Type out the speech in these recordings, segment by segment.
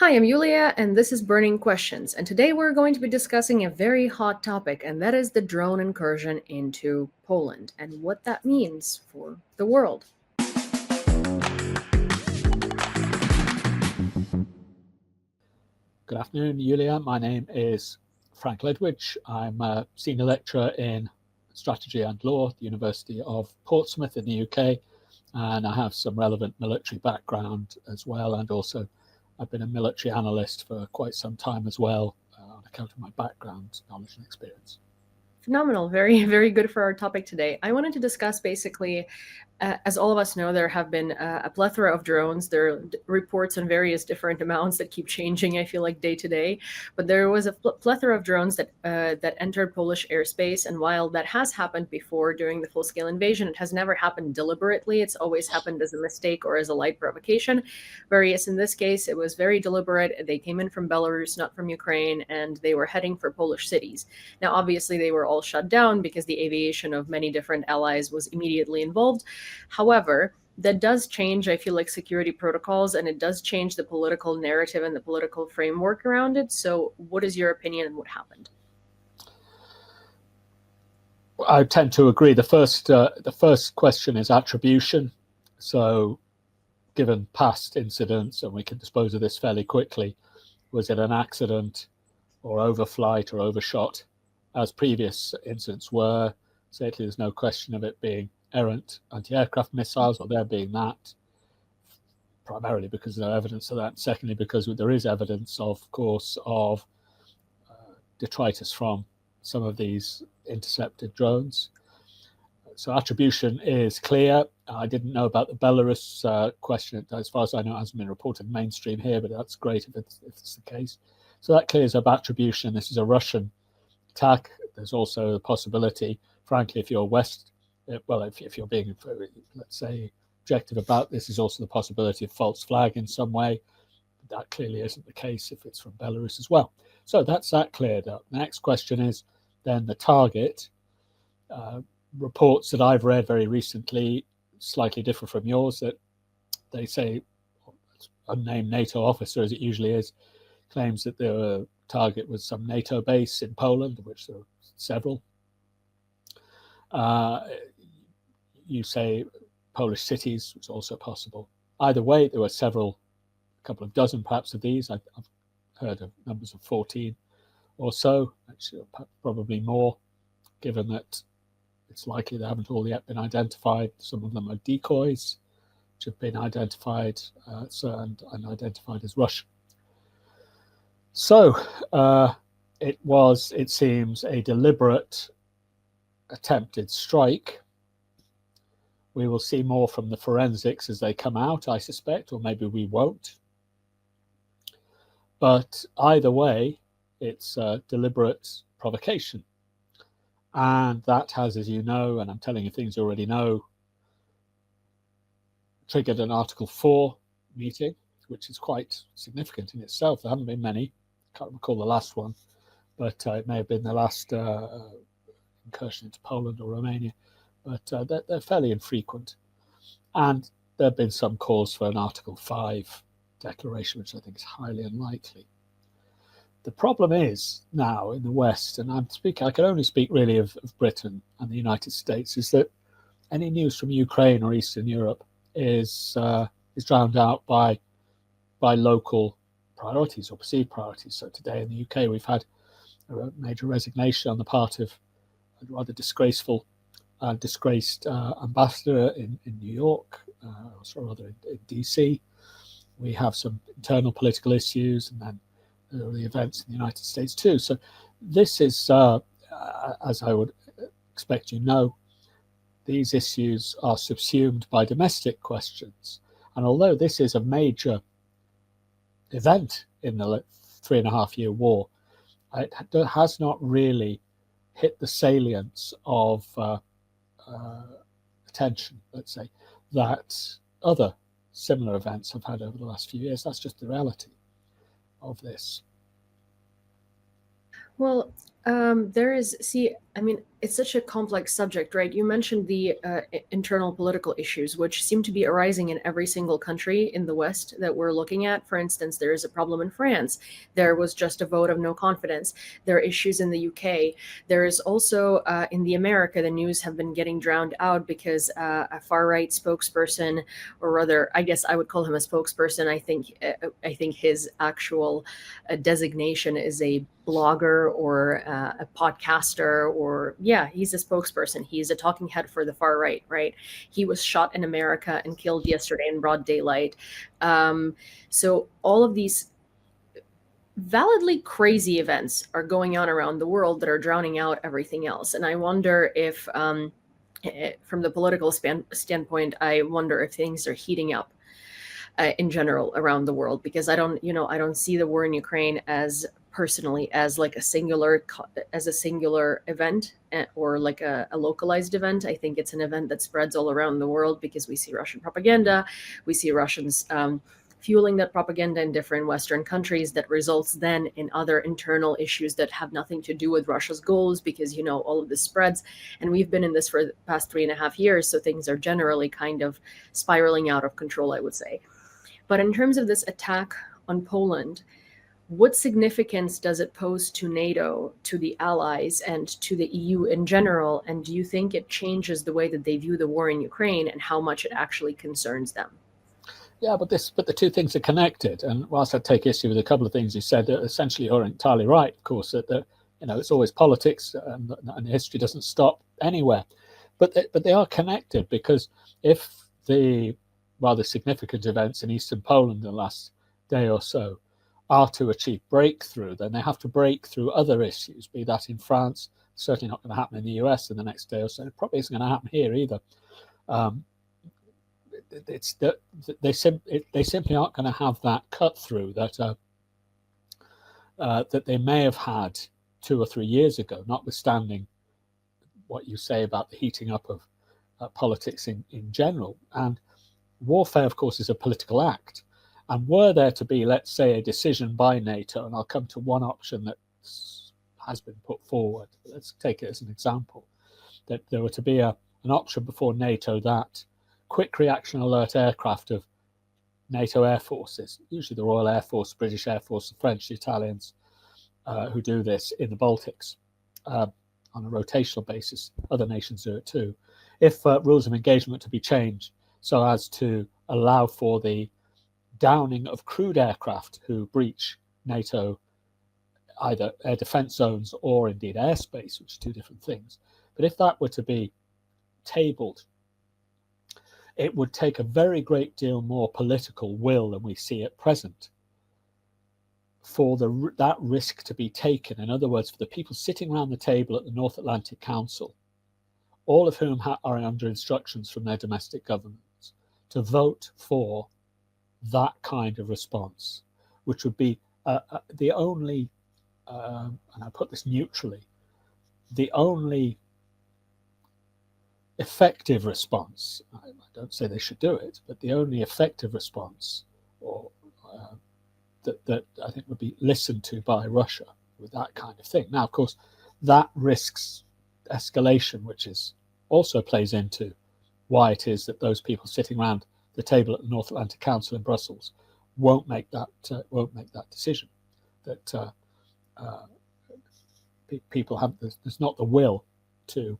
Hi, I'm Yulia, and this is Burning Questions. And today we're going to be discussing a very hot topic, and that is the drone incursion into Poland and what that means for the world. Good afternoon, Yulia. My name is Frank Ledwidge. I'm a senior lecturer in strategy and law at the University of Portsmouth in the UK, and I have some relevant military background as well. And also, I've been a military analyst for quite some time as well, on account of my background, knowledge, and experience. Phenomenal. Very, very good for our topic today. I wanted to discuss basically, as all of us know, there have been a plethora of drones. There are reports on various different amounts that keep changing, I feel like, day to day. But there was a plethora of drones that entered Polish airspace. And while that has happened before during the full-scale invasion, it has never happened deliberately. It's always happened as a mistake or as a light provocation. Whereas in this case, it was very deliberate. They came in from Belarus, not from Ukraine, and they were heading for Polish cities. Now, obviously, they were all shut down because the aviation of many different allies was immediately involved. However, that does change, I feel like, security protocols, and it does change the political narrative and the political framework around it. So, what is your opinion on what happened? I tend to agree. The first question is attribution. So, given past incidents, and we can dispose of this fairly quickly, was it an accident or overflight or overshot, as previous incidents were? Certainly, there's no question of it being errant anti-aircraft missiles, or there being that, primarily because there's no evidence of that. Secondly, because there is evidence, of course, of detritus from some of these intercepted drones. So attribution is clear. I didn't know about the Belarus question. As far as I know, it hasn't been reported mainstream here, but that's great if it's the case. So that clears up attribution. This is a Russian attack. There's also the possibility, frankly, if you're if you're being, let's say, objective about this, is also the possibility of false flag in some way. That clearly isn't the case if it's from Belarus as well. So that's that cleared up. The next question is then the target. Reports that I've read very recently, slightly different from yours, that they say unnamed NATO officer, as it usually is, claims that the target was some NATO base in Poland, of which there are several. You say Polish cities was also possible. Either way, there were several, a couple of dozen perhaps of these. I've heard of numbers of 14 or so, actually probably more, given that it's likely they haven't all yet been identified. Some of them are decoys, which have been identified and identified as Russian. So it was, it seems, a deliberate attempted strike. We will see more from the forensics as they come out, I suspect, or maybe we won't. But either way, it's a deliberate provocation. And that has, as you know, and I'm telling you things you already know, triggered an Article 4 meeting, which is quite significant in itself. There haven't been many. I can't recall the last one, but it may have been the last incursion into Poland or Romania. But they're fairly infrequent. And there have been some calls for an Article 5 declaration, which I think is highly unlikely. The problem is now in the West, and I can only speak really of Britain and the United States, is that any news from Ukraine or Eastern Europe is drowned out by local priorities or perceived priorities. So today in the UK, we've had a major resignation on the part of a rather disgraced ambassador in New York, or rather in DC. We have some internal political issues, and then the events in the United States too. So this is, as I would expect you know, these issues are subsumed by domestic questions. And although this is a major event in the 3.5-year war, it has not really hit the salience of attention, let's say, that other similar events have had over the last few years. That's just the reality of this. Well, There is, see, I mean, it's such a complex subject, right? You mentioned the internal political issues, which seem to be arising in every single country in the West that we're looking at. For instance, there is a problem in France. There was just a vote of no confidence. There are issues in the UK. There is also in the America, the news have been getting drowned out because a far right spokesperson, or rather, I guess I would call him a spokesperson. I think his actual designation is a blogger or a podcaster, or yeah, he's a spokesperson, he's a talking head for the far right, right? He was shot in America and killed yesterday in broad daylight. So all of these validly crazy events are going on around the world that are drowning out everything else, and I wonder if from the political standpoint, I wonder if things are heating up in general around the world, because I don't see the war in Ukraine as personally as like a singular event, or like a localized event. I think it's an event that spreads all around the world because we see Russian propaganda, we see Russians fueling that propaganda in different Western countries that results then in other internal issues that have nothing to do with Russia's goals, because all of this spreads, and we've been in this for the past 3.5 years, so things are generally kind of spiraling out of control, I would say. But in terms of this attack on Poland, what significance does it pose to NATO, to the allies, and to the EU in general? And do you think it changes the way that they view the war in Ukraine and how much it actually concerns them? Yeah, but the two things are connected. And whilst I take issue with a couple of things you said, essentially you're entirely right. Of course, that it's always politics, and history doesn't stop anywhere. But they are connected, because if the rather significant events in eastern Poland in the last day or so are to achieve breakthrough, then they have to break through other issues, be that in France, certainly not going to happen in the US in the next day or so. It probably isn't going to happen here either. It's that they simply aren't going to have that cut through that that they may have had 2 or 3 years ago, notwithstanding what you say about the heating up of politics in general. And warfare, of course, is a political act. And were there to be, let's say, a decision by NATO, and I'll come to one option that has been put forward, let's take it as an example, that there were to be an option before NATO that quick reaction alert aircraft of NATO air forces, usually the Royal Air Force, British Air Force, the French, the Italians, who do this in the Baltics on a rotational basis. Other nations do it too. If rules of engagement to be changed so as to allow for the downing of crewed aircraft who breach NATO either air defense zones or indeed airspace, which are two different things. But if that were to be tabled, it would take a very great deal more political will than we see at present for that risk to be taken. In other words, for the people sitting around the table at the North Atlantic Council, all of whom are under instructions from their domestic governments, to vote for that kind of response, which would be the only, and I put this neutrally, the only effective response. I don't say they should do it, but the only effective response, or that I think would be listened to by Russia with that kind of thing. Now, of course, that risks escalation, which is also plays into why it is that those people sitting around the table at the North Atlantic Council in Brussels won't make that decision. That people have, there's not the will to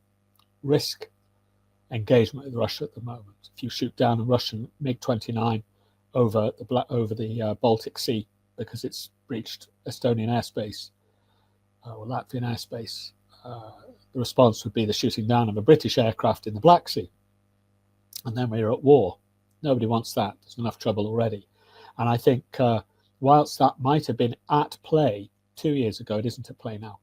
risk engagement with Russia at the moment. If you shoot down a Russian MiG-29 over the Baltic Sea because it's breached Estonian airspace or Latvian airspace, the response would be the shooting down of a British aircraft in the Black Sea, and then we're at war. Nobody wants that. There's enough trouble already. And I think whilst that might have been at play 2 years ago, it isn't at play now.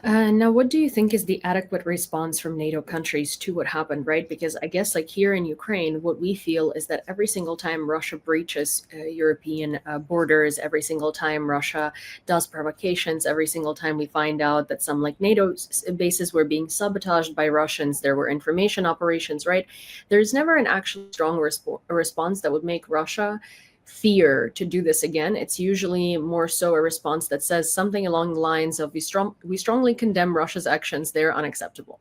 Now, what do you think is the adequate response from NATO countries to what happened, right? Because I guess, like here in Ukraine, what we feel is that every single time Russia breaches European borders, every single time Russia does provocations, every single time we find out that some like NATO bases were being sabotaged by Russians, there were information operations, right? There's never an actually strong response that would make Russia fear to do this again. It's usually more so a response that says something along the lines of, we strongly condemn Russia's actions, they're unacceptable.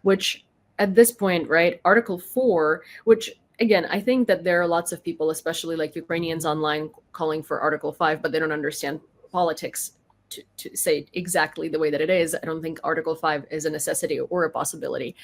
Which at this point, right, Article 4, which again, I think that there are lots of people, especially like Ukrainians online, calling for Article 5, but they don't understand politics to say exactly the way that it is. I don't think Article 5 is a necessity or a possibility.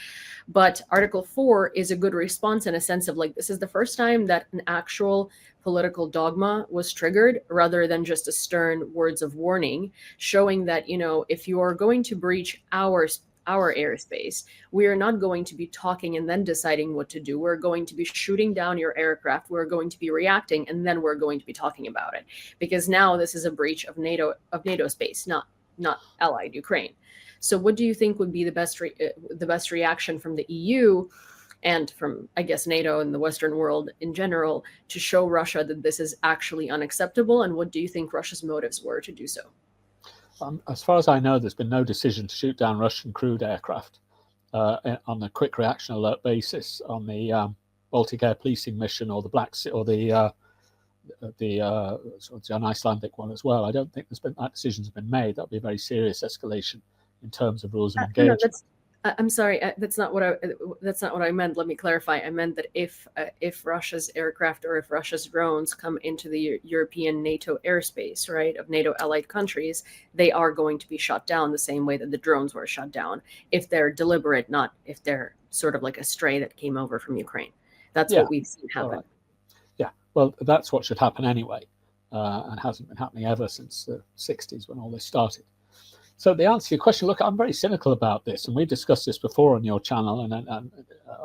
But Article 4 is a good response in a sense of like, this is the first time that an actual political dogma was triggered rather than just a stern words of warning, showing that, if you are going to breach our airspace, we are not going to be talking and then deciding what to do. We're going to be shooting down your aircraft. We're going to be reacting, and then we're going to be talking about it. Because now this is a breach of NATO space, not allied Ukraine. So what do you think would be the best reaction from the EU and from, I guess, NATO and the Western world in general to show Russia that this is actually unacceptable? And what do you think Russia's motives were to do so? As far as I know, there's been no decision to shoot down Russian crewed aircraft on a quick reaction alert basis on the Baltic Air Policing mission or the Black Sea or the Icelandic one as well. I don't think that decision's been made. That'd be a very serious escalation in terms of rules of engagement. No, I'm sorry, that's not what I meant. Let me clarify. I meant that if Russia's aircraft or if Russia's drones come into the European NATO airspace, right, of NATO allied countries, they are going to be shot down the same way that the drones were shot down, if they're deliberate, not if they're sort of like a stray that came over from Ukraine. That's what we've seen happen. Right. Yeah, well, that's what should happen anyway, and hasn't been happening ever since the 60s when all this started. So the answer to your question, look, I'm very cynical about this, and we've discussed this before on your channel and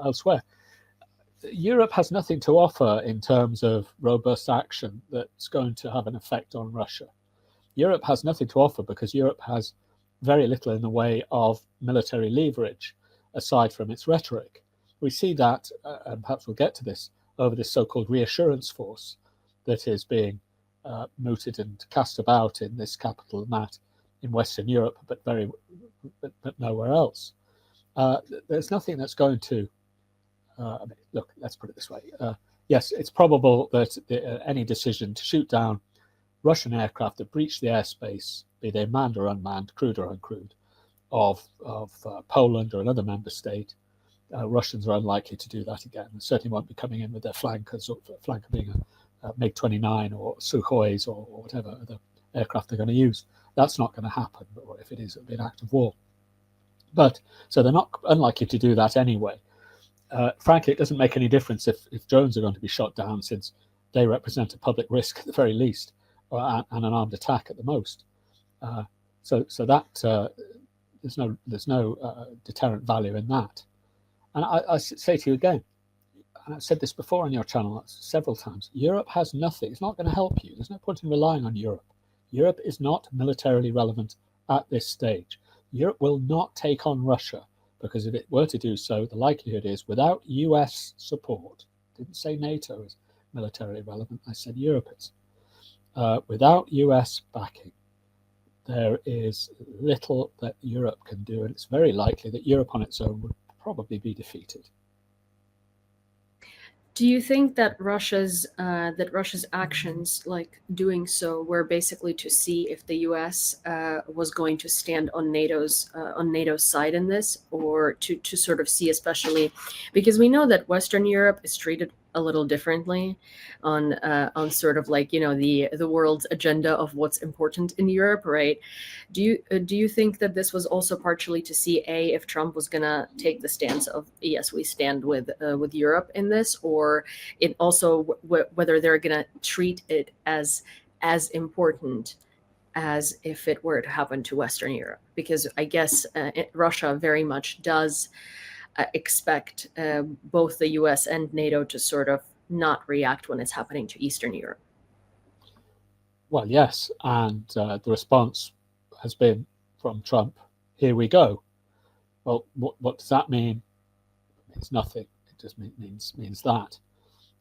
elsewhere. Europe has nothing to offer in terms of robust action that's going to have an effect on Russia. Europe has nothing to offer because Europe has very little in the way of military leverage, aside from its rhetoric. We see that, and perhaps we'll get to this, over this so-called reassurance force that is being mooted and cast about in this capital and that in Western Europe, but nowhere else. There's nothing that's going to. Look, let's put it this way. Yes, it's probable that any decision to shoot down Russian aircraft that breach the airspace, be they manned or unmanned, crewed or uncrewed, of Poland or another member state, Russians are unlikely to do that again. They certainly won't be coming in with their flankers, or flanker being a MiG-29 or Sukhois or whatever other aircraft they're going to use. That's not going to happen, or if it is, it'll be an act of war. But so they're not unlikely to do that anyway. Frankly, it doesn't make any difference if drones are going to be shot down, since they represent a public risk at the very least, and an armed attack at the most. So that there's no deterrent value in that. And I say to you again, and I've said this before on your channel several times, Europe has nothing. It's not going to help you. There's no point in relying on Europe. Europe is not militarily relevant at this stage. Europe will not take on Russia, because if it were to do so, the likelihood is, without US support, I didn't say NATO is militarily relevant, I said Europe is. Without US backing, there is little that Europe can do, and it's very likely that Europe on its own would probably be defeated. Do you think that Russia's actions, like doing so, were basically to see if the U.S. Was going to stand on NATO's side in this, or to sort of see, especially because we know that Western Europe is treated a little differently on sort of like, the world's agenda of what's important in Europe, right? Do you think that this was also partially to see if Trump was gonna take the stance of, yes, we stand with Europe in this, or it also whether they're gonna treat it as important as if it were to happen to Western Europe? Because I guess Russia very much does expect both the US and NATO to sort of not react when it's happening to Eastern Europe. Well, yes, and the response has been from Trump, here we go. Well, what does that mean? It means nothing. It just means that.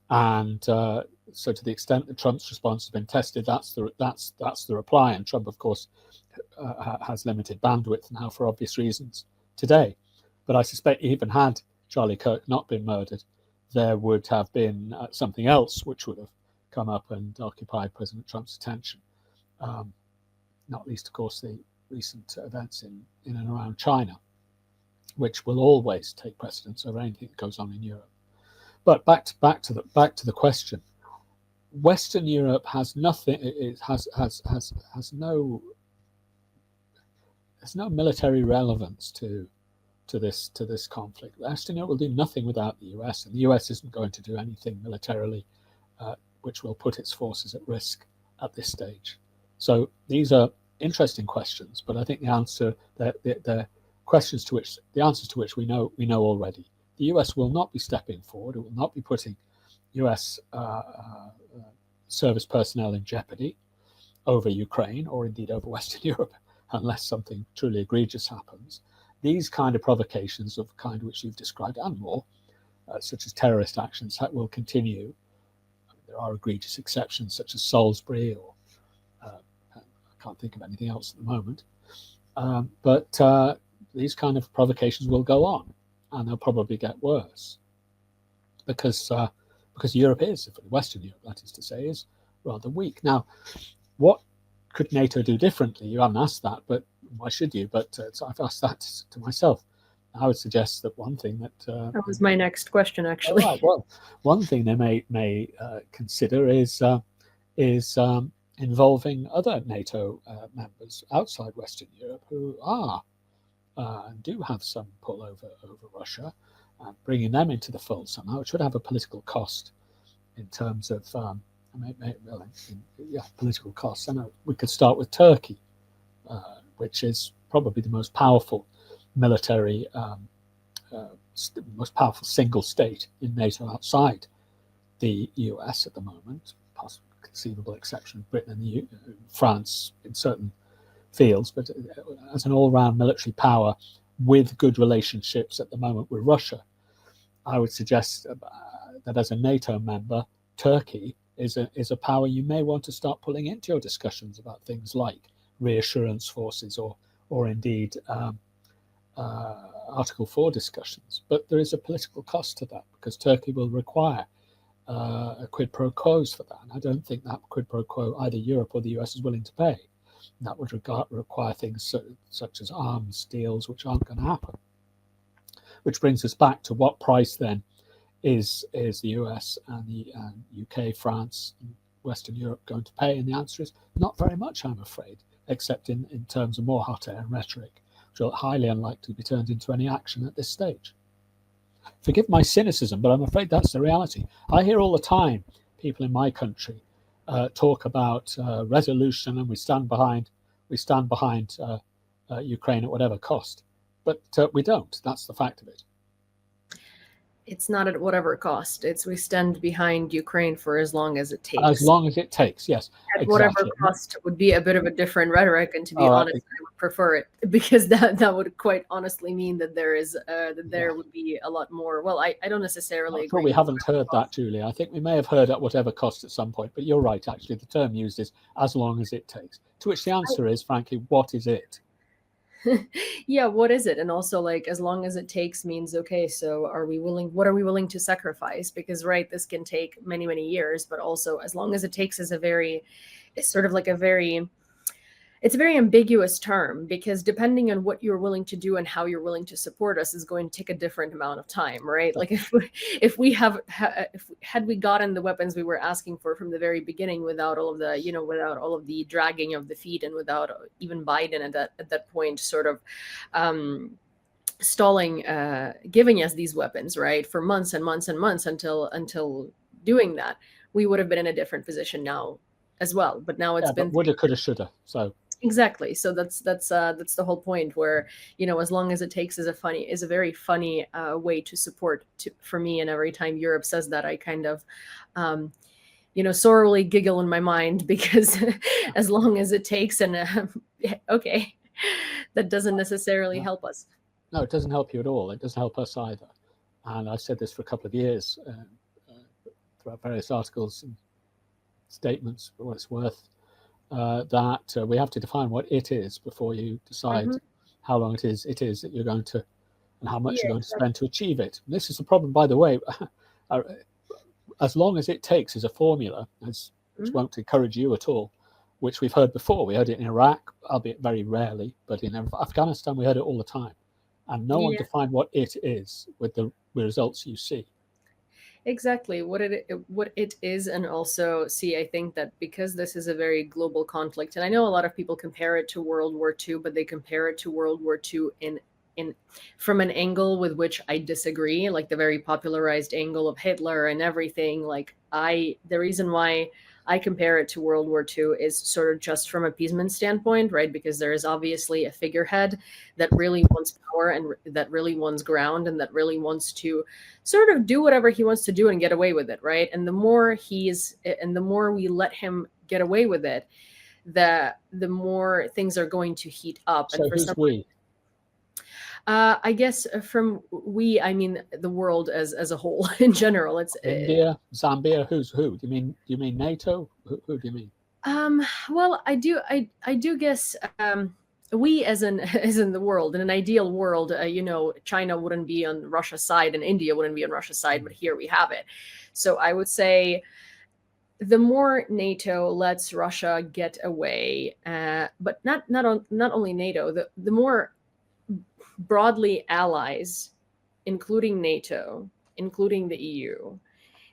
And so to the extent that Trump's response has been tested, that's the reply. And Trump, of course, has limited bandwidth now for obvious reasons today. But I suspect even had Charlie Kirk not been murdered, there would have been something else which would have come up and occupy President Trump's attention. Not least, of course, the recent events in and around China, which will always take precedence over anything that goes on in Europe. But back to the question. Western Europe has nothing. It has no. There's no military relevance to this conflict. Western Europe will do nothing without the US, and the US isn't going to do anything militarily which will put its forces at risk at this stage. So these are interesting questions, but I think the answers to which we know already. The US will not be stepping forward. It will not be putting US service personnel in jeopardy over Ukraine or indeed over Western Europe, unless something truly egregious happens. These kind of provocations of the kind which you've described and more, such as terrorist actions, will continue. There are egregious exceptions such as Salisbury, or I can't think of anything else at the moment. But these kind of provocations will go on, and they'll probably get worse because Europe is, Western Europe, that is to say, is rather weak. Now, what could NATO do differently? You haven't asked that, but why should you? But so I've asked that to myself. I would suggest that one thing that was my next question, actually. Right, well, one thing they may consider is involving other NATO members outside Western Europe who are and do have some pull over Russia, and bringing them into the fold somehow. It should have a political cost in terms of political costs. And we could start with Turkey, which is probably the most powerful military, most powerful single state in NATO outside the US at the moment, possible conceivable exception of Britain and France in certain fields, but as an all-round military power with good relationships at the moment with Russia. I would suggest that as a NATO member, Turkey is a power you may want to start pulling into your discussions about things like reassurance forces or indeed Article 4 discussions. But there is a political cost to that, because Turkey will require a quid pro quos for that. And I don't think that quid pro quo either Europe or the US is willing to pay. And that would require things such as arms deals, which aren't going to happen. Which brings us back to what price then is the US and the UK, France, and Western Europe going to pay? And the answer is not very much, I'm afraid, except in terms of more hot air and rhetoric, which are highly unlikely to be turned into any action at this stage. Forgive my cynicism, but I'm afraid that's the reality. I hear all the time people in my country talk about resolution, and we stand behind Ukraine at whatever cost, but we don't. That's the fact of it. It's not at whatever cost. It's we stand behind Ukraine for as long as it takes. As long as it takes, yes. At exactly. whatever cost would be a bit of a different rhetoric, and to be honest, I would prefer it, because that would quite honestly mean that there would be a lot more. Well, I don't necessarily agree. We haven't heard that, Julie. I think we may have heard at whatever cost at some point, but you're right, actually. The term used is as long as it takes, to which the answer is, frankly, what is it? Yeah, what is it? And also, like, as long as it takes means, okay, so what are we willing to sacrifice? Because, right, this can take many, many years, but also as long as it takes is it's a very ambiguous term, because depending on what you're willing to do and how you're willing to support us is going to take a different amount of time, right? Like if we had we gotten the weapons we were asking for from the very beginning without all of the dragging of the feet, and without even Biden at that point sort of stalling, giving us these weapons, right, for months and months and months until doing that, we would have been in a different position now as well. But now it's been woulda, coulda, shoulda. So exactly. So that's the whole point, where, as long as it takes is a very funny way to support for me. And every time Europe says that, I kind of sorely giggle in my mind, because as long as it takes, and okay, that doesn't necessarily help us. No, it doesn't help you at all. It doesn't help us either. And I've said this for a couple of years throughout various articles and statements, for what it's worth, that we have to define what it is before you decide how long it is that you're going to, and how much you're going to spend to achieve it. And this is the problem, by the way. as long as it takes is a formula, which won't encourage you at all, which we've heard before. We heard it in Iraq, albeit very rarely, but in Afghanistan we heard it all the time. And no one defined what it is with the results you see. Exactly what it is. And also, see, I think that because this is a very global conflict, and I know a lot of people compare it to World War II, but they compare it to World War II in from an angle with which I disagree, like the very popularized angle of Hitler and everything. Like the reason why I compare it to World War II is sort of just from appeasement standpoint, right? Because there is obviously a figurehead that really wants power and that really wants ground and that really wants to sort of do whatever he wants to do and get away with it, right? And the more we let him get away with it, the more things are going to heat up. So who's we? I guess from we, I mean the world as a whole in general. It's India, Zambia. Who's who? Do you mean NATO? Who do you mean? Well, I do guess we as in the world. In an ideal world, China wouldn't be on Russia's side and India wouldn't be on Russia's side, but here we have it. So I would say the more NATO lets Russia get away, but not only NATO, the more broadly allies, including NATO, including the EU,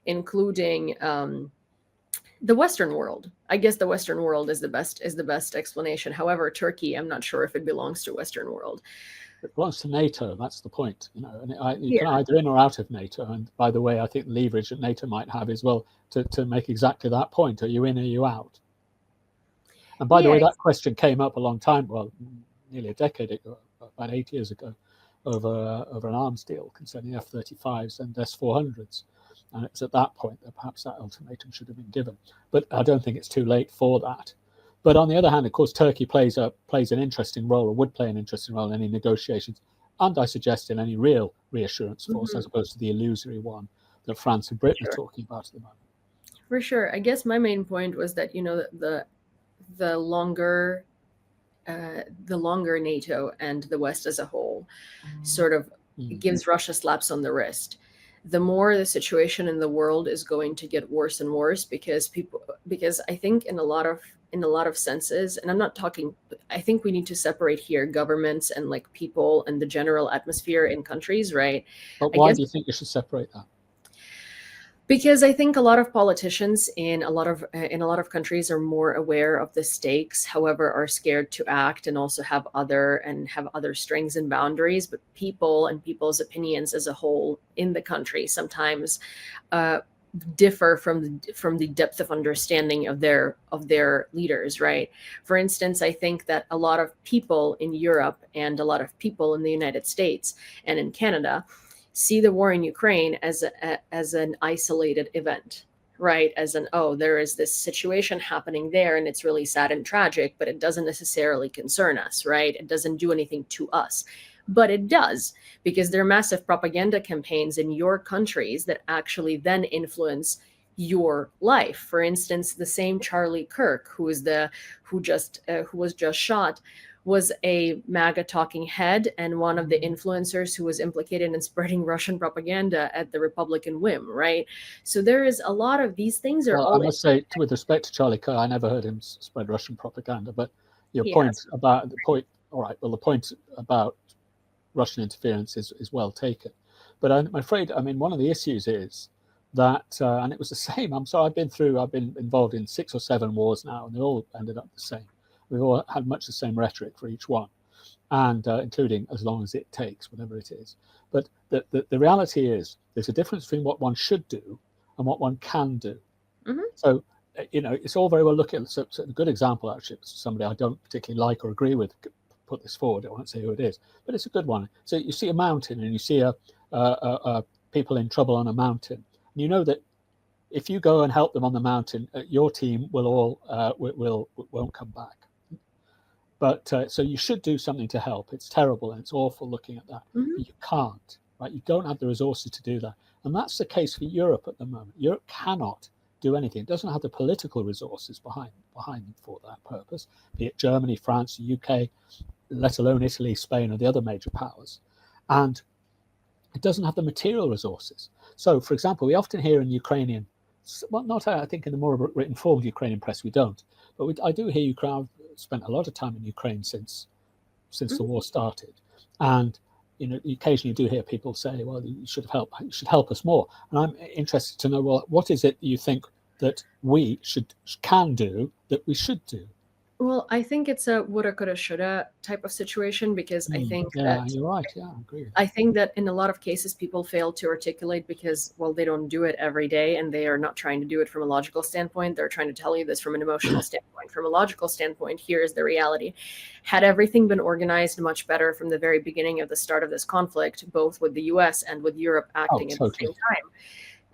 including the Western world. I guess the Western world is the best explanation. However, Turkey, I'm not sure if it belongs to Western world. It belongs to NATO. That's the point. And you can either in or out of NATO. And by the way, I think the leverage that NATO might have is to make exactly that point. Are you in or are you out? And by the way, that question came up a long time, nearly a decade ago, about 8 years ago, over an arms deal concerning F-35s and S-400s. And it's at that point that perhaps that ultimatum should have been given. But I don't think it's too late for that. But on the other hand, of course, Turkey plays an interesting role, or would play an interesting role in any negotiations, and I suggest in any real reassurance force, as opposed to the illusory one that France and Britain are talking about at the moment. For sure. I guess my main point was that, the longer NATO and the West as a whole sort of gives Russia slaps on the wrist, the more the situation in the world is going to get worse and worse, because I think in a lot of senses, and I'm not talking, I think we need to separate here governments and like people and the general atmosphere in countries, right? But why do you think you should separate that? Because I think a lot of politicians in a lot of countries are more aware of the stakes, however, are scared to act and also have other strings and boundaries. But people and people's opinions as a whole in the country sometimes differ from the depth of understanding of their leaders, right? For instance, I think that a lot of people in Europe and a lot of people in the United States and in Canada see the war in Ukraine as an isolated event, right? As there is this situation happening there and it's really sad and tragic, but it doesn't necessarily concern us, right? It doesn't do anything to us. But it does, because there are massive propaganda campaigns in your countries that actually then influence your life. For instance, the same Charlie Kirk, who was just shot, was a MAGA talking head and one of the influencers who was implicated in spreading Russian propaganda at the Republican whim, right? So there is a lot of these things are. Well, I must say, with respect to Charlie Kirk, I never heard him spread Russian propaganda. But your point about the point about Russian interference is well taken. But I'm afraid, one of the issues is that, and it was the same. I've been involved in 6 or 7 wars now, and they all ended up the same. We've all had much the same rhetoric for each one, and including as long as it takes, whatever it is. But the reality is there's a difference between what one should do and what one can do. Mm-hmm. So, it's all very well looking. So a good example, actually, somebody I don't particularly like or agree with put this forward. I won't say who it is, but it's a good one. So you see a mountain and you see people in trouble on a mountain. And you know that if you go and help them on the mountain, your team won't come back. But so you should do something to help. It's terrible and it's awful looking at that. Mm-hmm. But you can't, right? You don't have the resources to do that. And that's the case for Europe at the moment. Europe cannot do anything. It doesn't have the political resources behind them for that purpose, be it Germany, France, the UK, let alone Italy, Spain, or the other major powers. And it doesn't have the material resources. So, for example, we often hear in Ukrainian well, not I think in the more informed Ukrainian press we don't, but I do hear Ukraine. I've spent a lot of time in Ukraine since the war started, and occasionally you do hear people say, "Well, you should help us more." And I'm interested to know, well, what is it you think that we can do that we should do? Well, I think it's a woulda, coulda, shoulda type of situation, because I think yeah, you're right. Yeah, I agree. I think that in a lot of cases people fail to articulate because, well, they don't do it every day, and they are not trying to do it from a logical standpoint. They're trying to tell you this from an emotional standpoint. From a logical standpoint, here is the reality. Had everything been organized much better from the very beginning of the start of this conflict, both with the US and with Europe acting at the same time,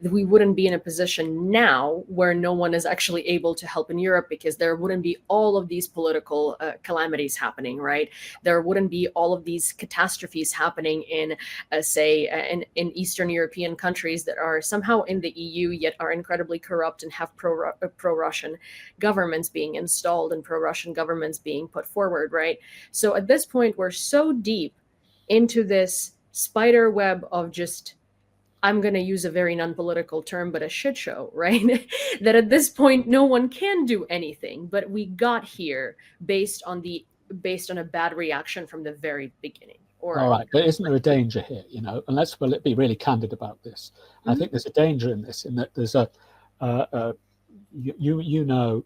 we wouldn't be in a position now where no one is actually able to help in Europe, because there wouldn't be all of these political calamities happening, right? There wouldn't be all of these catastrophes happening in, in Eastern European countries that are somehow in the EU, yet are incredibly corrupt and have pro-Russian governments being installed and pro-Russian governments being put forward, right? So at this point, we're so deep into this spider web of just, I'm going to use a very non-political term, but a shit show, right? That at this point, no one can do anything, but we got here based on a bad reaction from the very beginning. All right, but isn't there a danger here? And let's be really candid about this. I think there's a danger in this, in that there's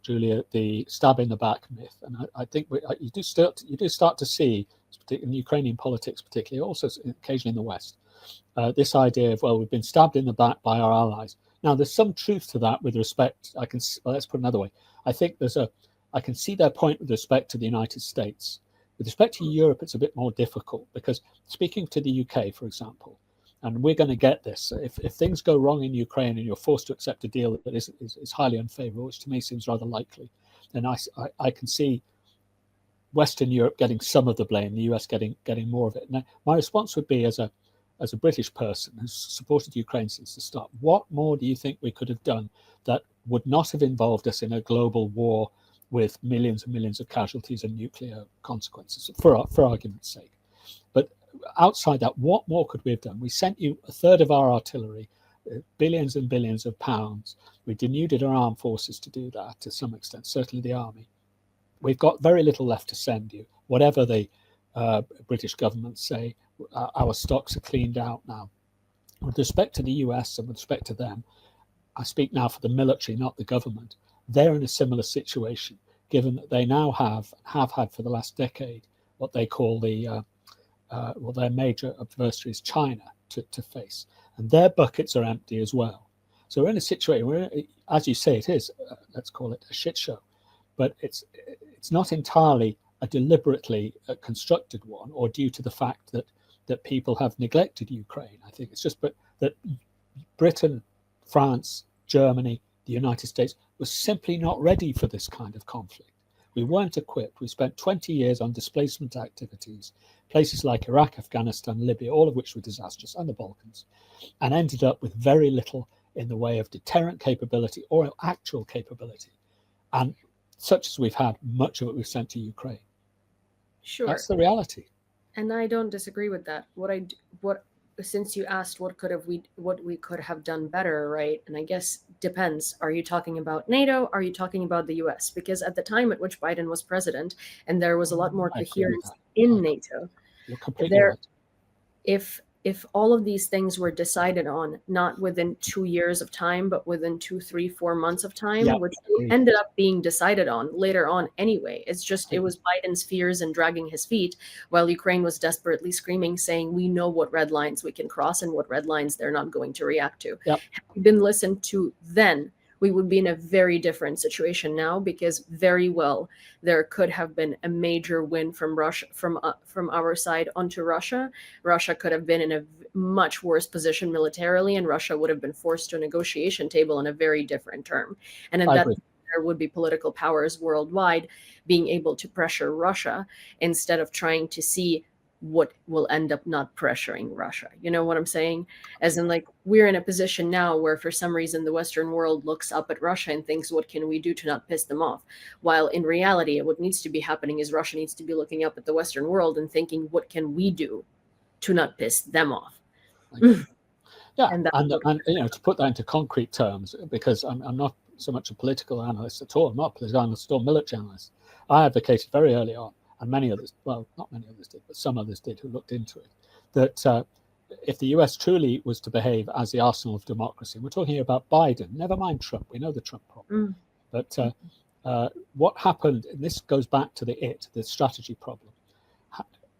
Julia, the stab in the back myth, and I think you do start to see, in Ukrainian politics particularly, also occasionally in the West, this idea of, well, we've been stabbed in the back by our allies. Now, there's some truth to that with respect. Let's put it another way. I think I can see their point with respect to the United States. With respect to Europe, it's a bit more difficult, because speaking to the UK, for example, and we're going to get this, if things go wrong in Ukraine and you're forced to accept a deal that is highly unfavorable, which to me seems rather likely, then I can see Western Europe getting some of the blame, the US getting more of it. Now, my response would be, as a British person who's supported Ukraine since the start, what more do you think we could have done that would not have involved us in a global war with millions and millions of casualties and nuclear consequences, for argument's sake? But outside that, what more could we have done? We sent you a third of our artillery, billions and billions of pounds. We denuded our armed forces to do that to some extent, certainly the army. We've got very little left to send you. Whatever the British government say, our stocks are cleaned out now. With respect to the US and with respect to them, I speak now for the military, not the government. They're in a similar situation, given that they now have had for the last decade what they call their major adversary is China to face, and their buckets are empty as well. So we're in a situation where, as you say, it is let's call it a shit show, but it's not entirely a deliberately constructed one, or due to the fact that people have neglected Ukraine. I think it's just that Britain, France, Germany, the United States was simply not ready for this kind of conflict. We weren't equipped. We spent 20 years on displacement activities, places like Iraq, Afghanistan, Libya, all of which were disastrous, and the Balkans, and ended up with very little in the way of deterrent capability or actual capability. And such as we've had, much of it we've sent to Ukraine. Sure. That's the reality. And I don't disagree with that. Since you asked what we could have done better, right? And I guess depends. Are you talking about NATO? Are you talking about the US? Because at the time at which Biden was president, and there was a lot more coherence in NATO, you're completely right. If all of these things were decided on, not within 2 years of time, but within 2, 3, 4 months of time, which ended up being decided on later on anyway. It's just, it was Biden's fears and dragging his feet, while Ukraine was desperately screaming, saying, we know what red lines we can cross and what red lines they're not going to react to. Yep. Had we been listened to then, we would be in a very different situation now, because very well there could have been a major win from Russia, from our side onto Russia. Russia could have been in a much worse position militarily, and Russia would have been forced to a negotiation table on a very different term. And at that, there would be political powers worldwide being able to pressure Russia instead of trying to see what will end up not pressuring Russia. You know what I'm saying? As in, like, we're in a position now where for some reason the Western world looks up at Russia and thinks, what can we do to not piss them off? While in reality, what needs to be happening is Russia needs to be looking up at the Western world and thinking, what can we do to not piss them off? Yeah, And that's and to put that into concrete terms, because I'm not so much a political analyst at all. I'm not a political analyst or military analyst. I advocated very early on, and many others, well, not many others did, but some others did who looked into it, that if the US truly was to behave as the arsenal of democracy, we're talking about Biden, never mind Trump, we know the Trump problem, but what happened, and this goes back to the strategy problem.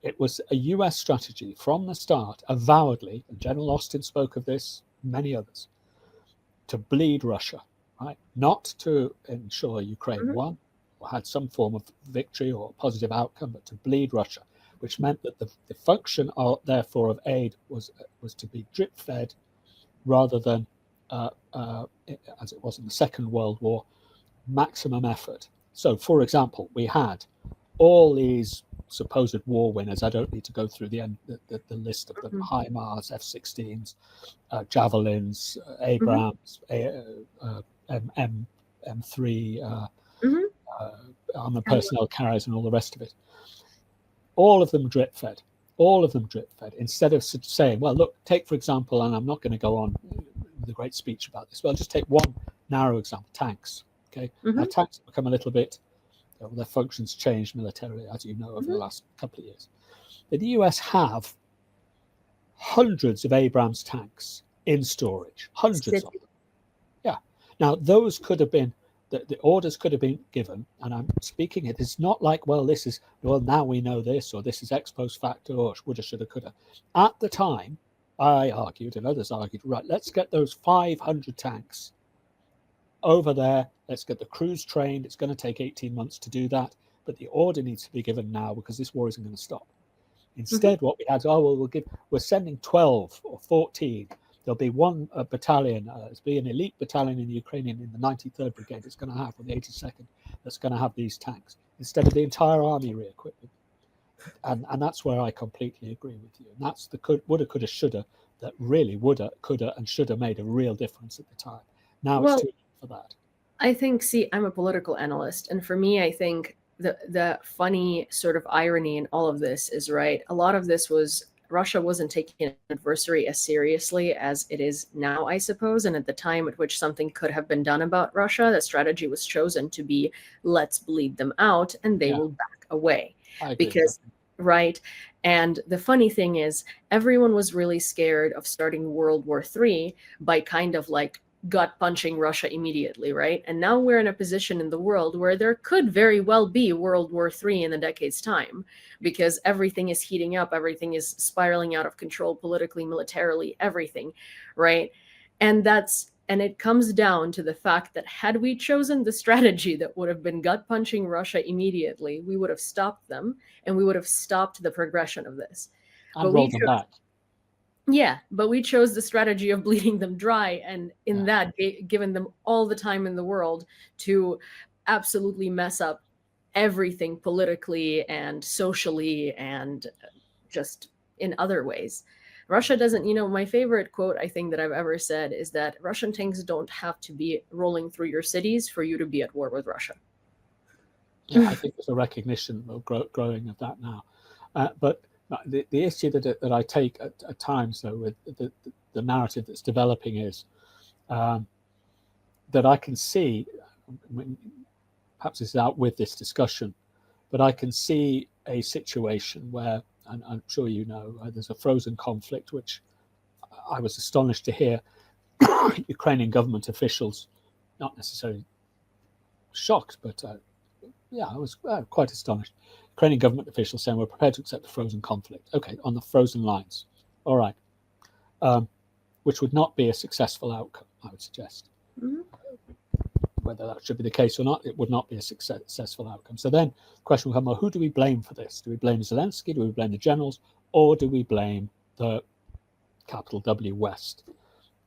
It was a US strategy from the start, avowedly, and General Austin spoke of this, many others, to bleed Russia, right? Not to ensure Ukraine won or had some form of victory or positive outcome, but to bleed Russia, which meant that the function, therefore, of aid was to be drip fed rather than, as it was in the Second World War, maximum effort. So, for example, we had all these supposed war winners. I don't need to go through the list of them: HIMARS, F-16s, Javelins, Abrams, M3, armored personnel carriers, and all the rest of it. All of them drip fed. All of them drip fed. Instead of saying, well, look, take for example, and I'm not going to go on with a great speech about this, but I'll just take one narrow example: tanks. Okay, now tanks have become a little bit. Their functions changed militarily, as you know, over the last couple of years. But the US have hundreds of Abrams tanks in storage, hundreds of them. Yeah. Now, those could have been, the orders could have been given, and I'm speaking it, it's not like, well, this is, well, now we know this, or this is ex post facto, or woulda, shoulda, coulda. At the time, I argued, and others argued, right, let's get those 500 tanks over there. Let's get the crews trained. It's going to take 18 months to do that, but the order needs to be given now because this war isn't going to stop. Instead, what we had is, we're sending 12 or 14. There'll be one battalion, there'll be an elite battalion in the Ukrainian, in the 93rd Brigade, that's going to have, or the 82nd, that's going to have these tanks, instead of the entire army re-equipping. And that's where I completely agree with you. And that's the woulda, coulda, shoulda that really woulda, coulda, and shoulda made a real difference at the time. Now it's too late for that. I think, I'm a political analyst, and for me, I think the funny sort of irony in all of this is, right, a lot of this was Russia wasn't taking an adversary as seriously as it is now, I suppose. And at the time at which something could have been done about Russia, the strategy was chosen to be, let's bleed them out and they will back away. Because, right. And the funny thing is, everyone was really scared of starting World War III by kind of like gut punching Russia immediately, right? And now we're in a position in the world where there could very well be World War III in a decade's time, because everything is heating up, everything is spiraling out of control politically, militarily, everything, right? And it comes down to the fact that had we chosen the strategy that would have been gut punching Russia immediately, we would have stopped them and we would have stopped the progression of this. And rolled them back. Yeah, but we chose the strategy of bleeding them dry, and that given them all the time in the world to absolutely mess up everything politically and socially and just in other ways. Russia doesn't, my favorite quote I think that I've ever said is that Russian tanks don't have to be rolling through your cities for you to be at war with Russia. Yeah, I think there's a recognition of growing of that now. But the issue that I take at times, though, with the narrative that's developing is that I can see, perhaps it's out with this discussion, but I can see a situation where, and I'm sure you know, there's a frozen conflict, which I was astonished to hear Ukrainian government officials, not necessarily shocked, but I was quite astonished. Ukrainian government officials saying we're prepared to accept a frozen conflict. Okay, on the frozen lines. All right. Which would not be a successful outcome, I would suggest. Whether that should be the case or not, it would not be a successful outcome. So then the question will come, well, who do we blame for this? Do we blame Zelensky? Do we blame the generals? Or do we blame the capital W West,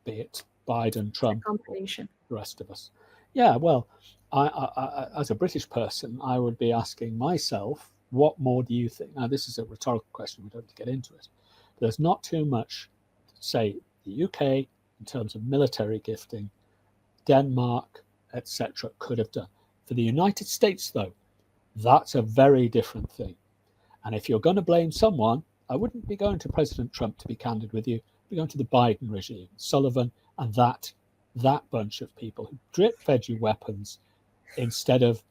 be it Biden, Trump, or the rest of us? Yeah, well, I, as a British person, I would be asking myself, what more do you think? Now, this is a rhetorical question. We don't have to get into it. But there's not too much to say the UK, in terms of military gifting, Denmark, etc., could have done. For the United States, though, that's a very different thing. And if you're going to blame someone, I wouldn't be going to President Trump, to be candid with you. going to the Biden regime, Sullivan and that bunch of people who drip fed you weapons instead of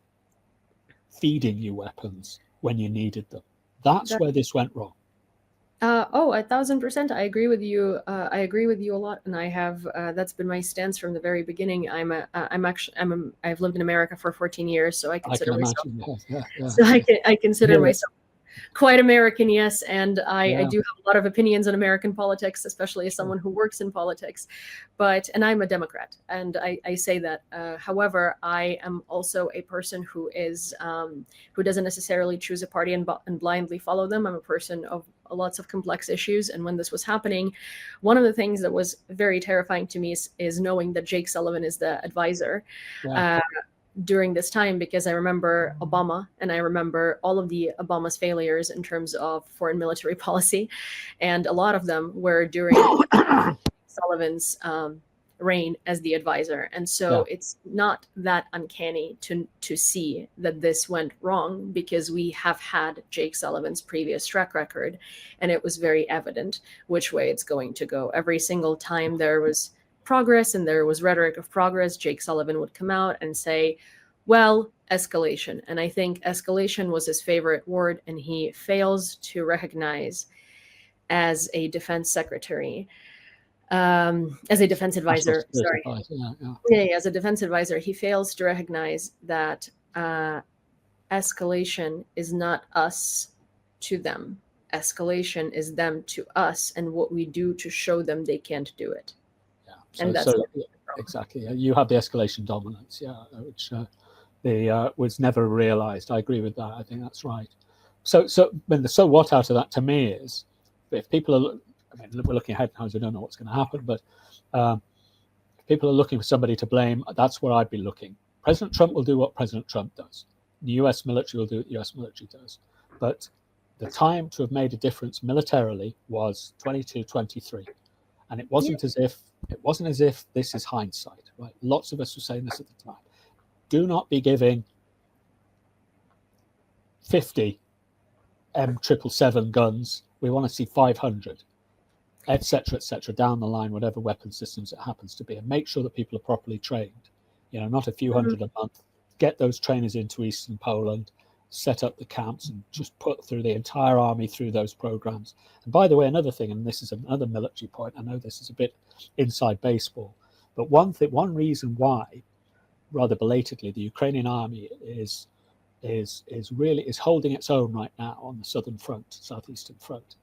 feeding you weapons when you needed them. That's where this went wrong. 1,000%. I agree with you. I agree with you a lot, and I have that's been my stance from the very beginning. I've lived in America for 14 years, so I consider myself. So I consider myself quite American, yes, and I do have a lot of opinions on American politics, especially as someone who works in politics. And I'm a Democrat, and I say that. However, I am also a person who doesn't necessarily choose a party and blindly follow them. I'm a person of lots of complex issues, and when this was happening, one of the things that was very terrifying to me is knowing that Jake Sullivan is the advisor. During this time, because I remember Obama and I remember all of Obama's failures in terms of foreign military policy, and a lot of them were during Sullivan's reign as the advisor. And so it's not that uncanny to see that this went wrong, because we have had Jake Sullivan's previous track record, and it was very evident which way it's going to go. Every single time there was progress and there was rhetoric of progress, Jake Sullivan would come out and say, well, escalation. And I think escalation was his favorite word, and he fails to recognize as a defense secretary, as a defense advisor, as a defense advisor, he fails to recognize that escalation is not us to them. Escalation is them to us, and what we do to show them they can't do it. And that's exactly. You have the escalation dominance, which was never realized. I agree with that. I think that's right. So what out of that to me is, if people are, we're looking ahead now, so I don't know what's going to happen, but if people are looking for somebody to blame, that's where I'd be looking. President Trump will do what President Trump does. The US military will do what the US military does. But the time to have made a difference militarily was 22, 23. And it wasn't as if this is hindsight, right? Lots of us were saying this at the time. Do not be giving 50 M777 guns. We want to see 500, etc., down the line, whatever weapon systems it happens to be, and make sure that people are properly trained. Not a few hundred a month. Get those trainers into Eastern Poland, set up the camps, and just put through the entire army through those programs. And by the way, another thing, and this is another military point, I know this is a bit inside baseball, but one reason why, rather belatedly, the Ukrainian army is holding its own right now on the southeastern front,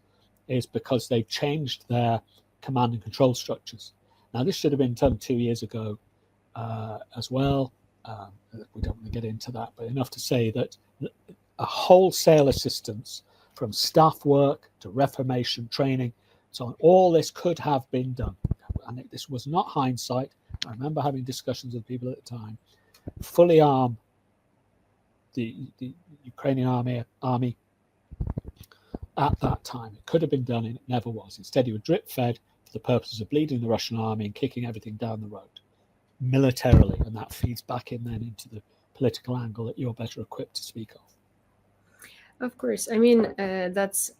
is because they've changed their command and control structures. Now, this should have been done 2 years ago as well. We don't want to get into that, but enough to say that a wholesale assistance from staff work to reformation training, so on, all this could have been done. And this was not hindsight. I remember having discussions with people at the time. Fully arm the Ukrainian army at that time. It could have been done, and it never was. Instead, you were drip fed for the purposes of bleeding the Russian army and kicking everything down the road militarily, and that feeds back in then into the political angle that you're better equipped to speak of. Of course. That's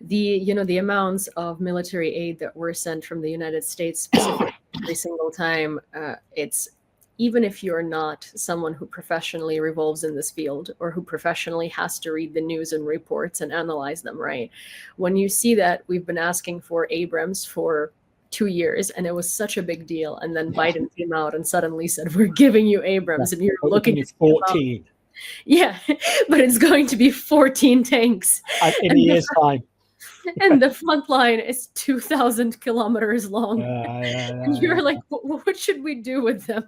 the amounts of military aid that were sent from the United States specifically every single time. It's, even if you're not someone who professionally revolves in this field or who professionally has to read the news and reports and analyze them, right? When you see that we've been asking for Abrams for 2 years, and it was such a big deal, and then Biden came out and suddenly said, we're giving you Abrams, and you're looking at 14. Yeah, but it's going to be 14 tanks in a year's time. And the front line is 2,000 kilometers long. And you're like, what should we do with them?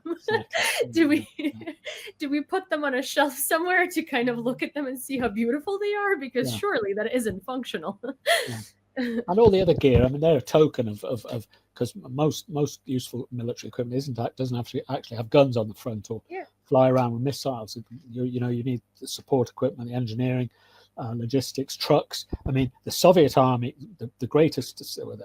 Do we put them on a shelf somewhere to kind of look at them and see how beautiful they are? Because surely that isn't functional. And all the other gear, they're a token of because most useful military equipment doesn't actually have guns on the front or fly around with missiles. You need the support equipment, the engineering, logistics, trucks. The Soviet army, the greatest, we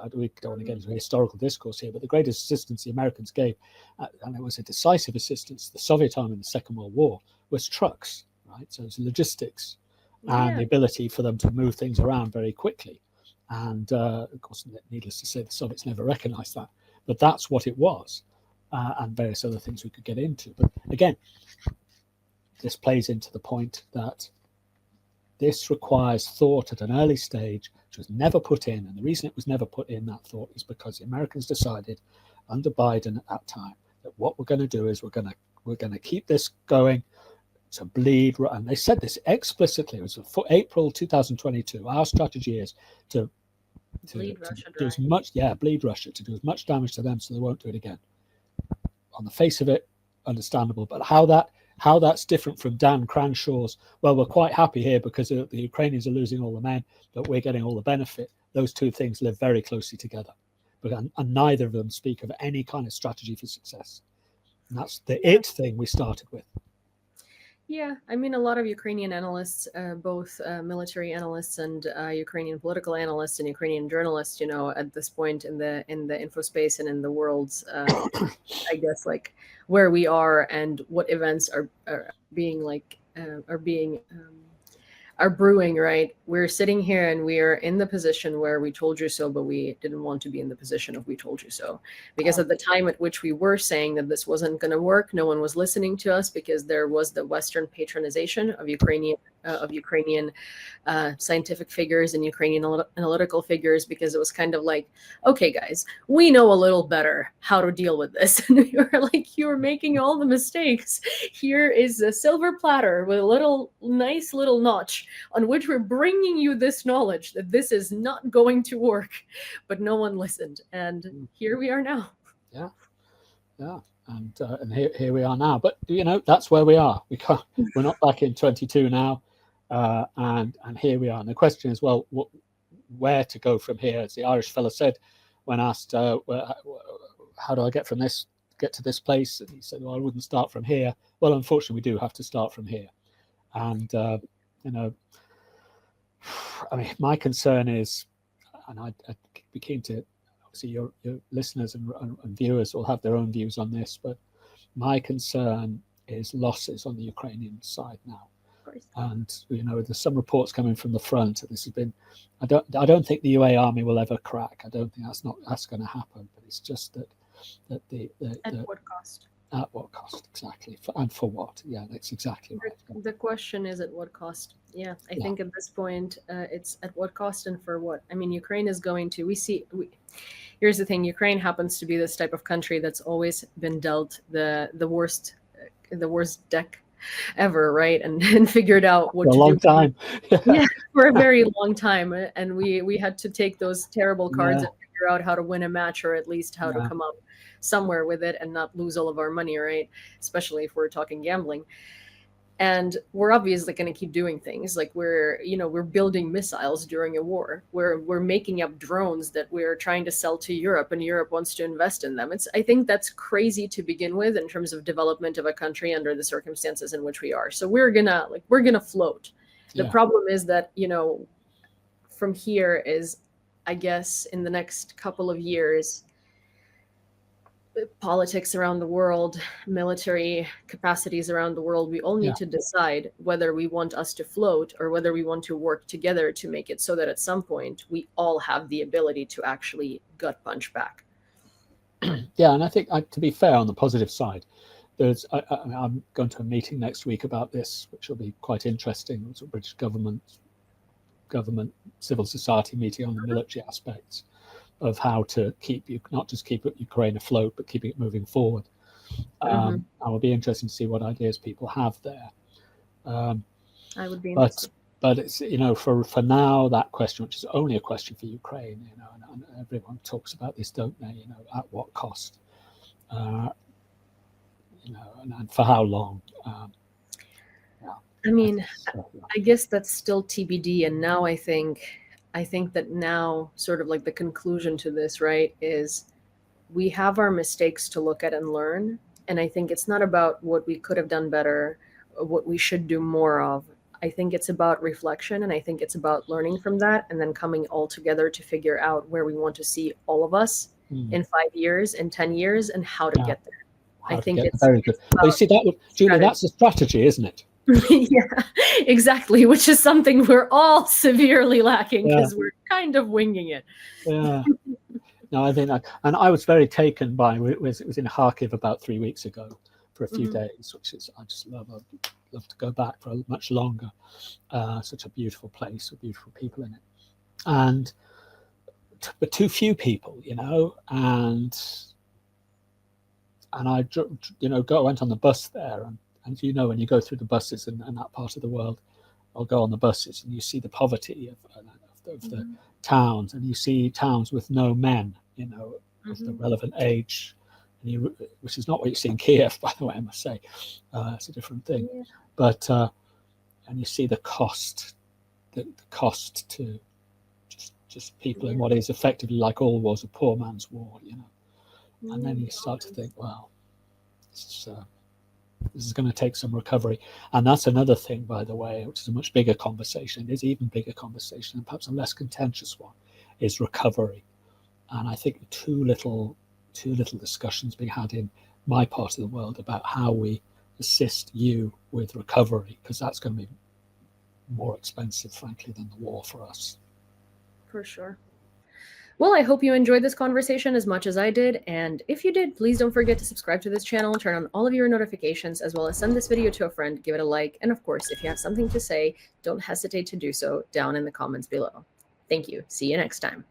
don't want to get into a historical discourse here, but the greatest assistance the Americans gave, and it was a decisive assistance, the Soviet army in the Second World War, was trucks, right? So it's logistics and the ability for them to move things around very quickly. And of course, needless to say, the Soviets never recognized that. But that's what it was, and various other things we could get into. But again, this plays into the point that this requires thought at an early stage, which was never put in. And the reason it was never put in, that thought, is because the Americans decided under Biden at that time that what we're going to do is we're going to keep this going to bleed. And they said this explicitly. It was for April 2022. Our strategy is to bleed Russia do as much, bleed Russia, to do as much damage to them so they won't do it again. On the face of it, understandable. But how that's different from Dan Cranshaw's, well, we're quite happy here because the Ukrainians are losing all the men, but we're getting all the benefit. Those two things live very closely together. And neither of them speak of any kind of strategy for success. And that's the thing we started with. Yeah, I mean, a lot of Ukrainian analysts, both military analysts and Ukrainian political analysts and Ukrainian journalists, at this point in the info space and in the world's, I guess, like where we are and what events are brewing, right? We're sitting here and we are in the position where we told you so, but we didn't want to be in the position of we told you so. Because at the time at which we were saying that this wasn't going to work, no one was listening to us because there was the Western patronization of Ukrainian scientific figures and Ukrainian analytical figures, because it was kind of like, okay, guys, we know a little better how to deal with this. And we were like, you're making all the mistakes. Here is a silver platter with a nice little notch on which we're bringing you this knowledge that this is not going to work. But no one listened. And here we are now. Yeah. And here we are now. But, that's where we are. We're not back in 22 now. And here we are. And the question is, well, where to go from here? As the Irish fellow said when asked, how do I get to this place? And he said, well, I wouldn't start from here. Well, unfortunately, we do have to start from here. And, I mean, my concern is, and I'd be keen to, obviously your listeners and viewers will have their own views on this, but my concern is losses on the Ukrainian side now. And there's some reports coming from the front. This has been, I don't think the UA army will ever crack. I don't think that's going to happen. But it's just that at what cost? At what cost exactly, and for what? Yeah, that's exactly right. The question is at what cost? Yeah, I think at this point it's at what cost and for what. I mean, Ukraine is going to. Here's the thing: Ukraine happens to be this type of country that's always been dealt the worst deck ever, right? And figured out what to do. A long time. Yeah, for a very long time. And we had to take those terrible cards and figure out how to win a match, or at least how to come up somewhere with it and not lose all of our money, right? Especially if we're talking gambling. And we're obviously going to keep doing things like we're building missiles during a war. We're making up drones that we're trying to sell to Europe, and Europe wants to invest in them. I think that's crazy to begin with in terms of development of a country under the circumstances in which we are. So we're gonna float. The problem is that, from here is, I guess, in the next couple of years, politics around the world, military capacities around the world, we all need to decide whether we want us to float or whether we want to work together to make it so that at some point we all have the ability to actually gut punch back. Yeah, and I think, to be fair, on the positive side, I'm going to a meeting next week about this, which will be quite interesting. It's a British government civil society meeting on the military aspects of how to not just keep Ukraine afloat, but keeping it moving forward. I will be interested to see what ideas people have there. I would be interested. But it's, for now, that question, which is only a question for Ukraine, and everyone talks about this, don't they? At what cost? And for how long? I mean, I guess that's still TBD. And now I think that now sort of like the conclusion to this, right, is we have our mistakes to look at and learn. And I think it's not about what we could have done better or what we should do more of. I think it's about reflection, and I think it's about learning from that and then coming all together to figure out where we want to see all of us in 5 years, in 10 years, and how to get there. I think it's very good. Well, you see, Julie, that's a strategy, isn't it? Yeah, exactly, which is something we're all severely lacking because we're kind of winging it. Yeah. No, I think and I was very taken by it was in Kharkiv about 3 weeks ago for a few days, which is I just love. I'd love to go back for much longer. Such a beautiful place with beautiful people in it, and but too few people, and I went on the bus there, and when you go through the buses in that part of the world, I'll go on the buses and you see the poverty of the towns, and you see towns with no men, of the relevant age, which is not what you see in Kiev, by the way, I must say. It's a different thing. Yeah. But and you see the cost to just people in what is effectively, like all wars, a poor man's war, and then you start to think, well, this is going to take some recovery. And that's another thing, by the way, which is a much bigger conversation. It is even bigger conversation, and perhaps a less contentious one, is recovery. And I think too little discussions being had in my part of the world about how we assist you with recovery, because that's going to be more expensive, frankly, than the war for us. For sure. Well, I hope you enjoyed this conversation as much as I did. And if you did, please don't forget to subscribe to this channel, turn on all of your notifications, as well as send this video to a friend, give it a like. And of course, if you have something to say, don't hesitate to do so down in the comments below. Thank you. See you next time.